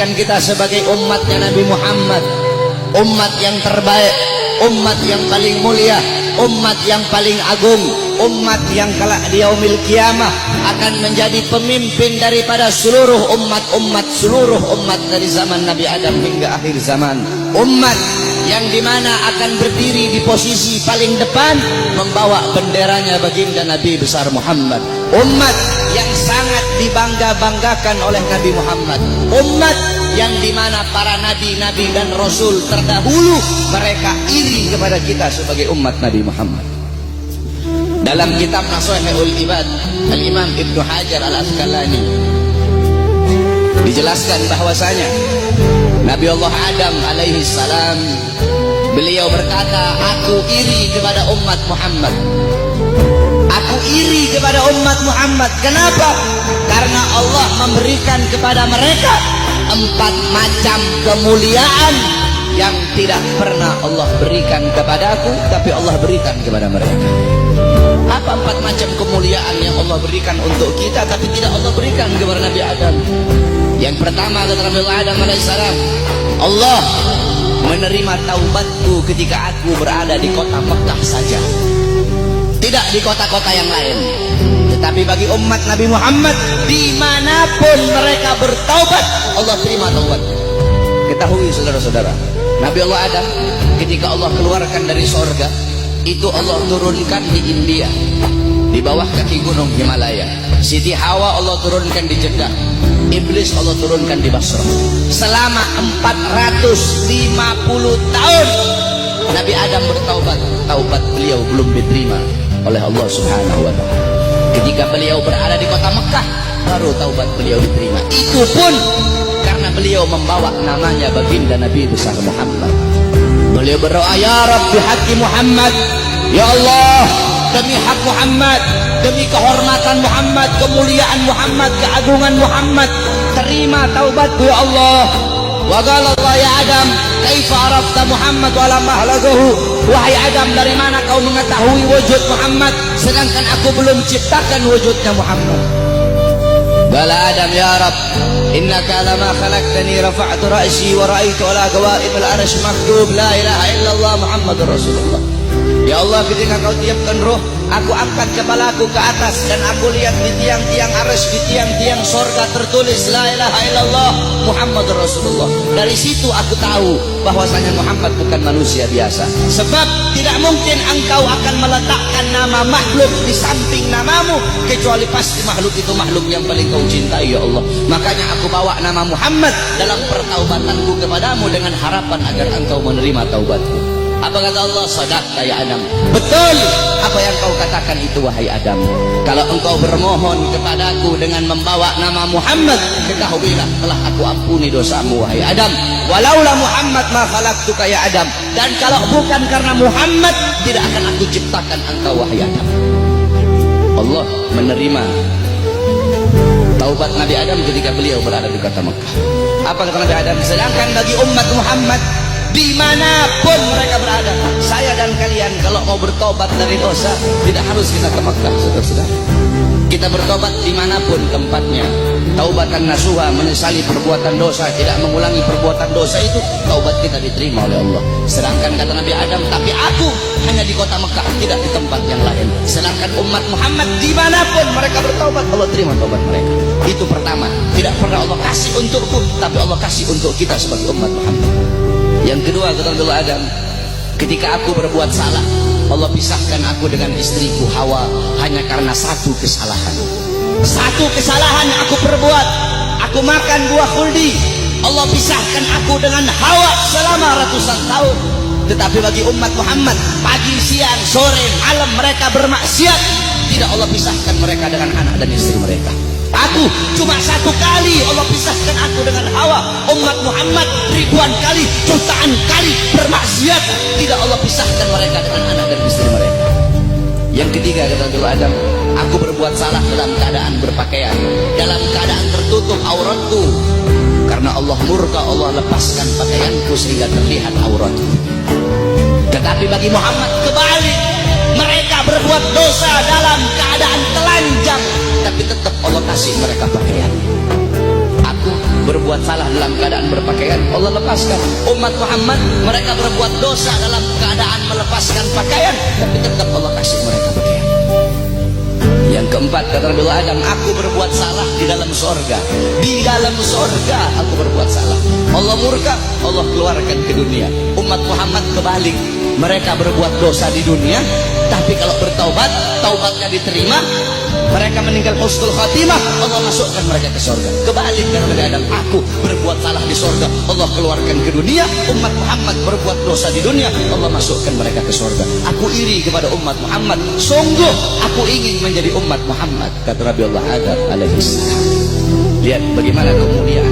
menjadikan kita sebagai umatnya Nabi Muhammad, umat yang terbaik, umat yang paling mulia, umat yang paling agung, umat yang kelak di yaumil kiamah akan menjadi pemimpin daripada seluruh seluruh umat dari zaman Nabi Adam hingga akhir zaman. Umat yang dimana akan berdiri di posisi paling depan membawa benderanya baginda Nabi besar Muhammad. Umat yang sangat dibangga-banggakan oleh Nabi Muhammad. Umat yang dimana para nabi-nabi dan rasul terdahulu mereka iri kepada kita sebagai umat Nabi Muhammad. Dalam kitab Nashihul Ibad, Al-Imam Ibnu Hajar Al-Asqalani dijelaskan bahwasanya Nabi Allah Adam alaihi salam beliau berkata, aku iri kepada umat Muhammad. Aku iri kepada umat Muhammad. Kenapa? Karena Allah memberikan kepada mereka 4 macam kemuliaan yang tidak pernah Allah berikan kepadaku, tapi Allah berikan kepada mereka. Apa 4 macam kemuliaan yang Allah berikan untuk kita tapi tidak Allah berikan kepada Nabi Adam? Yang pertama kata Nabi Adam alaihissalam, Allah menerima taubatku ketika aku berada di kota Mekah saja, tidak di kota-kota yang lain. Tetapi bagi umat Nabi Muhammad dimanapun mereka bertaubat, Allah terima taubat. Ketahui saudara-saudara, Nabi Allah Adam ketika Allah keluarkan dari sorga itu Allah turunkan di India, di bawah kaki gunung Himalaya. Siti Hawa Allah turunkan di Jeddah, Iblis Allah turunkan di Basrah. Selama 450 tahun Nabi Adam bertaubat, taubat beliau belum diterima oleh Allah Subhanahu wa Ta'ala. Ketika beliau berada di kota Mekah baru taubat beliau diterima. Itu pun karena beliau membawa namanya baginda Nabi besar Muhammad. Beliau berdoa, ya Rabbi haqqi Muhammad, ya Allah demi hak Muhammad, demi kehormatan Muhammad, kemuliaan Muhammad, keagungan Muhammad, terima taubatku ya Allah. Wa qala Allah ya Adam, kaifa arafta Muhammad wa lam ahlaqahu? Wahai Adam, dari mana kau mengetahui wujud Muhammad sedangkan aku belum ciptakan wujudnya Muhammad? Qala Adam, ya Rabb, innaka lama khalaqtani rafa'tu ra'si wa ra'aitu ala qawaimil arsy maktub la ilaha illallah Muhammadur Rasulullah. Ya Allah, ketika kau tiupkan roh, aku angkat kepalaku ke atas dan aku lihat di tiang-tiang arsy, di tiang-tiang sorga tertulis la ilaha illallah Muhammadur Rasulullah. Dari situ aku tahu bahwasanya Muhammad bukan manusia biasa. Sebab tidak mungkin engkau akan meletakkan nama makhluk di samping namamu kecuali pasti makhluk itu makhluk yang paling kau cintai ya Allah. Makanya aku bawa nama Muhammad dalam pertaubatanku kepadamu dengan harapan agar engkau menerima taubatku. Apa kata Allah? Sadaqta ya Adam. Betul apa yang kau katakan itu wahai Adam. Kalau engkau bermohon kepadaku dengan membawa nama Muhammad, ketahuilah telah aku ampuni dosamu wahai Adam. Walaula Muhammad ma khalaqtuka ya Adam. Dan kalau bukan karena Muhammad tidak akan aku ciptakan engkau wahai Adam. Allah menerima taubat Nabi Adam ketika beliau berada di kota Mekah. Apa kata Nabi Adam? Sedangkan bagi umat Muhammad dimanapun mereka berada, saya dan kalian kalau mau bertobat dari dosa tidak harus kita ke Mekah, saudara-saudara. Kita bertobat dimanapun tempatnya. Taubatan nasuha, menyesali perbuatan dosa, tidak mengulangi perbuatan dosa itu, taubat kita diterima oleh Allah. Sedangkan kata Nabi Adam, tapi aku hanya di kota Mekah, tidak di tempat yang lain. Sedangkan umat Muhammad dimanapun mereka bertobat, Allah terima taubat mereka. Itu pertama, tidak pernah Allah kasih untukku, tapi Allah kasih untuk kita sebagai umat Muhammad. Yang kedua kata Allah Adam, ketika aku berbuat salah, Allah pisahkan aku dengan istriku Hawa hanya karena satu kesalahan. Satu kesalahan yang aku perbuat, aku makan buah khuldi, Allah pisahkan aku dengan Hawa selama ratusan tahun. Tetapi bagi umat Muhammad, pagi, siang, sore, malam mereka bermaksiat, tidak Allah pisahkan mereka dengan anak dan istri mereka. Aku cuma satu kali Allah pisahkan aku dengan Hawa. Umat Muhammad ribuan kali, jutaan kali bermaksiat, tidak Allah pisahkan mereka dengan anak dan istri mereka. Yang ketiga kata Allah Adam, aku berbuat salah dalam keadaan berpakaian, dalam keadaan tertutup auratku. Karena Allah murka, Allah lepaskan pakaianku sehingga terlihat auratku. Tetapi bagi Muhammad kebalik, mereka berbuat dosa dalam keadaan telanjang, tapi tetap Allah kasih mereka pakaian. Aku berbuat salah dalam keadaan berpakaian, Allah lepaskan. Umat Muhammad, mereka berbuat dosa dalam keadaan melepaskan pakaian, tapi tetap Allah kasih mereka pakaian. Yang keempat, kata Nabi Adam, aku berbuat salah di dalam sorga. Di dalam sorga aku berbuat salah. Allah murka, Allah keluarkan ke dunia. Umat Muhammad kebalik, mereka berbuat dosa di dunia, tapi kalau bertaubat, taubatnya diterima, mereka meninggal husnul khatimah, Allah masukkan mereka ke sorga. Kebalik kata Nabi Adam, aku berbuat salah di sorga, Allah keluarkan ke dunia. Umat Muhammad berbuat dosa di dunia, Allah masukkan mereka ke sorga. Aku iri kepada umat Muhammad, sungguh aku ingin menjadi umat Muhammad, kata Nabi Allah Adam alaihissalam. Lihat bagaimana kemuliaan